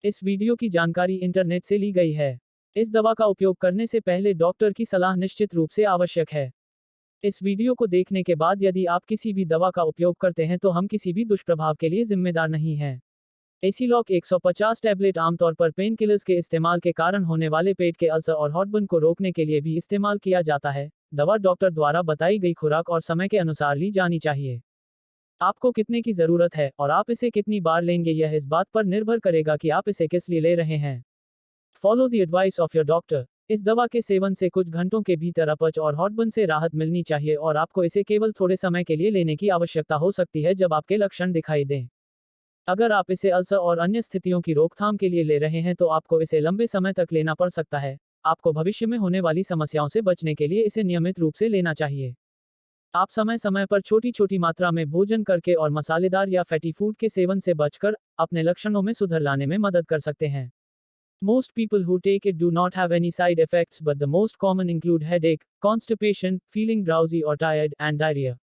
इस वीडियो की जानकारी इंटरनेट से ली गई है। इस दवा का उपयोग करने से पहले डॉक्टर की सलाह निश्चित रूप से आवश्यक है। इस वीडियो को देखने के बाद यदि आप किसी भी दवा का उपयोग करते हैं तो हम किसी भी दुष्प्रभाव के लिए जिम्मेदार नहीं हैं। एसीलॉक 150 टैबलेट आमतौर पर पेन किलर्स के इस्तेमाल के कारण होने वाले पेट के अल्सर और हॉटबर्न को रोकने के लिए भी इस्तेमाल किया जाता है। दवा डॉक्टर द्वारा बताई गई खुराक और समय के अनुसार ली जानी चाहिए। आपको कितने की जरूरत है और आप इसे कितनी बार लेंगे, यह इस बात पर निर्भर करेगा कि आप इसे किस लिए ले रहे हैं। Follow the advice of your doctor. इस दवा के सेवन से कुछ घंटों के भीतर अपच और हॉटबर्न से राहत मिलनी चाहिए और आपको इसे केवल थोड़े समय के लिए लेने की आवश्यकता हो सकती है जब आपके लक्षण दिखाई दें। अगर आप इसे अल्सर और अन्य स्थितियों की रोकथाम के लिए ले रहे हैं तो आपको इसे लंबे समय तक लेना पड़ सकता है। आपको भविष्य में होने वाली समस्याओं से बचने के लिए इसे नियमित रूप से लेना चाहिए। आप समय समय पर छोटी छोटी मात्रा में भोजन करके और मसालेदार या फैटी फूड के सेवन से बचकर अपने लक्षणों में सुधार लाने में मदद कर सकते हैं। Most people who take it do not have any side effects, but the most common include headache, constipation, feeling drowsy or tired, and diarrhea.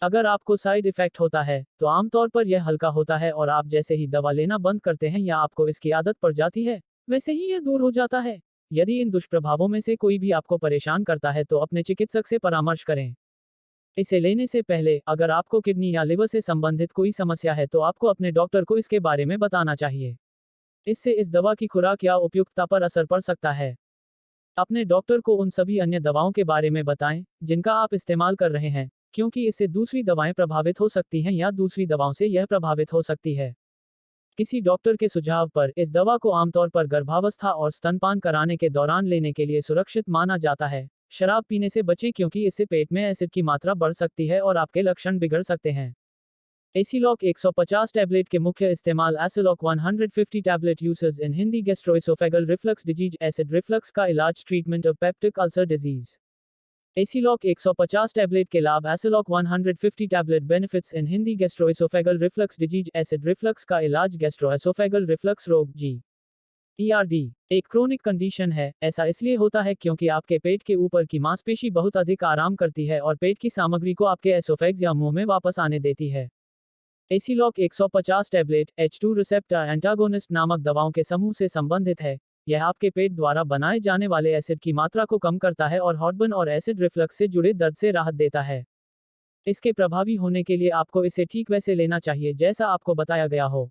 अगर आपको साइड इफेक्ट होता है तो आमतौर पर यह हल्का होता है और आप जैसे ही दवा लेना बंद करते हैं या आपको इसकी आदत पड़ जाती है, वैसे ही यह दूर हो जाता है। यदि इन दुष्प्रभावों में से कोई भी आपको परेशान करता है तो अपने चिकित्सक से परामर्श करें। इसे लेने से पहले अगर आपको किडनी या लिवर से संबंधित कोई समस्या है तो आपको अपने डॉक्टर को इसके बारे में बताना चाहिए। इससे इस दवा की खुराक या उपयुक्तता पर असर पड़ सकता है। अपने डॉक्टर को उन सभी अन्य दवाओं के बारे में बताएं जिनका आप इस्तेमाल कर रहे हैं, क्योंकि इससे दूसरी दवाएं प्रभावित हो सकती हैं या दूसरी दवाओं से यह प्रभावित हो सकती है। किसी डॉक्टर के सुझाव पर इस दवा को आमतौर पर गर्भावस्था और स्तनपान कराने के दौरान लेने के लिए सुरक्षित माना जाता है। शराब पीने से बचें क्योंकि इससे पेट में एसिड की मात्रा बढ़ सकती है और आपके लक्षण बिगड़ सकते हैं। एसीलॉक 150 टैबलेट के मुख्य इस्तेमाल। Aciloc 150 tablet uses in Hindi gastroesophageal reflux disease, acid reflux का इलाज, treatment of peptic ulcer disease. Aciloc 150 tablet के लाभ। Aciloc 150 tablet benefits in Hindi gastroesophageal reflux disease, acid reflux का इलाज, गैस्ट्रोएसोफेगल रिफ्लक्स रोग GERD एक क्रोनिक कंडीशन है। ऐसा इसलिए होता है क्योंकि आपके पेट के ऊपर की मांसपेशी बहुत अधिक आराम करती है और पेट की सामग्री को आपके एसोफेग्स या मुंह में वापस आने देती है। Aciloc 150 tablet H2 receptor antagonist नामक दवाओं के समूह से संबंधित है। यह आपके पेट द्वारा बनाए जाने वाले एसिड की मात्रा को कम करता है और हॉटबर्न और एसिड रिफ्लक्स से जुड़े दर्द से राहत देता है। इसके प्रभावी होने के लिए आपको इसे ठीक वैसे लेना चाहिए जैसा आपको बताया गया हो।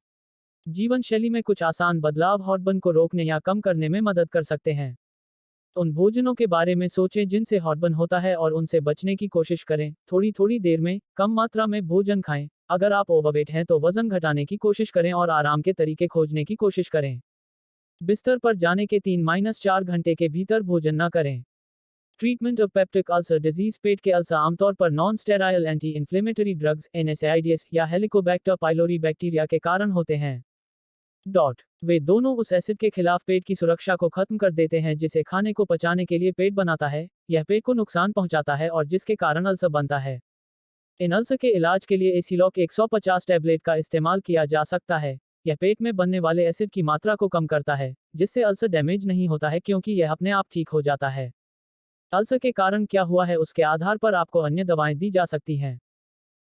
जीवन शैली में कुछ आसान बदलाव हॉटबर्न को रोकने या कम करने में मदद कर सकते हैं। उन भोजनों के बारे में सोचें जिनसे हॉटबर्न होता है और उनसे बचने की कोशिश करें। थोड़ी थोड़ी देर में कम मात्रा में भोजन खाएं। अगर आप ओवरवेट हैं तो वजन घटाने की कोशिश करें और आराम के तरीके खोजने की कोशिश करें। बिस्तर पर जाने के 3-4 घंटे के भीतर भोजन न करें। Treatment of peptic ulcer disease. पेट के अल्सर आमतौर पर non sterile anti inflammatory drugs NSAIDs या हेलिकोबैक्टर पाइलोरी बैक्टीरिया के कारण होते हैं। वे दोनों उस एसिड के खिलाफ पेट की सुरक्षा को खत्म कर देते हैं जिसे खाने को पचाने के लिए पेट बनाता है। यह पेट को नुकसान पहुंचाता है और जिसके कारण अल्सर बनता है। इन अल्सर के इलाज के लिए एसीलॉक 150 टैबलेट का इस्तेमाल किया जा सकता है। यह पेट में बनने वाले एसिड की मात्रा को कम करता है, जिससे अल्सर डैमेज नहीं होता है क्योंकि यह अपने आप ठीक हो जाता है। अल्सर के कारण क्या हुआ है उसके आधार पर आपको अन्य दवाएं दी जा सकती हैं।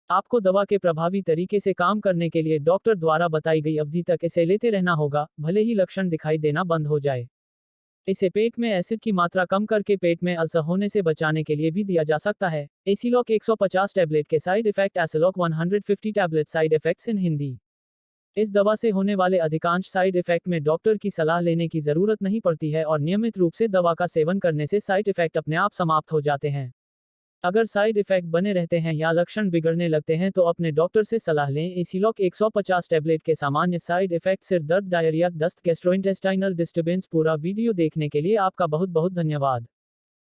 आपको दवा के प्रभावी तरीके से काम करने के लिए डॉक्टर द्वारा बताई गई अवधि तक इसे लेते रहना होगा, भले ही लक्षण दिखाई देना बंद हो जाए। इसे पेट में एसिड की मात्रा कम करके पेट में अल्सर होने से बचाने के लिए भी दिया जा सकता है। एसीलॉक 150 टैबलेट के side effect. Aciloc 150 tablet side effects इन हिंदी। इस दवा से होने वाले अधिकांश साइड इफेक्ट में डॉक्टर की सलाह लेने की जरूरत नहीं पड़ती है और नियमित रूप से दवा का सेवन करने से साइड इफेक्ट अपने आप समाप्त हो जाते हैं। अगर साइड इफेक्ट बने रहते हैं या लक्षण बिगड़ने लगते हैं तो अपने डॉक्टर से सलाह लें। एसीलॉक 150 टैबलेट के सामान्य साइड इफेक्ट: सिर दर्द, डायरिया, दस्त, गैस्ट्रोइंटेस्टाइनल डिस्टर्बेंस। पूरा वीडियो देखने के लिए आपका बहुत बहुत धन्यवाद।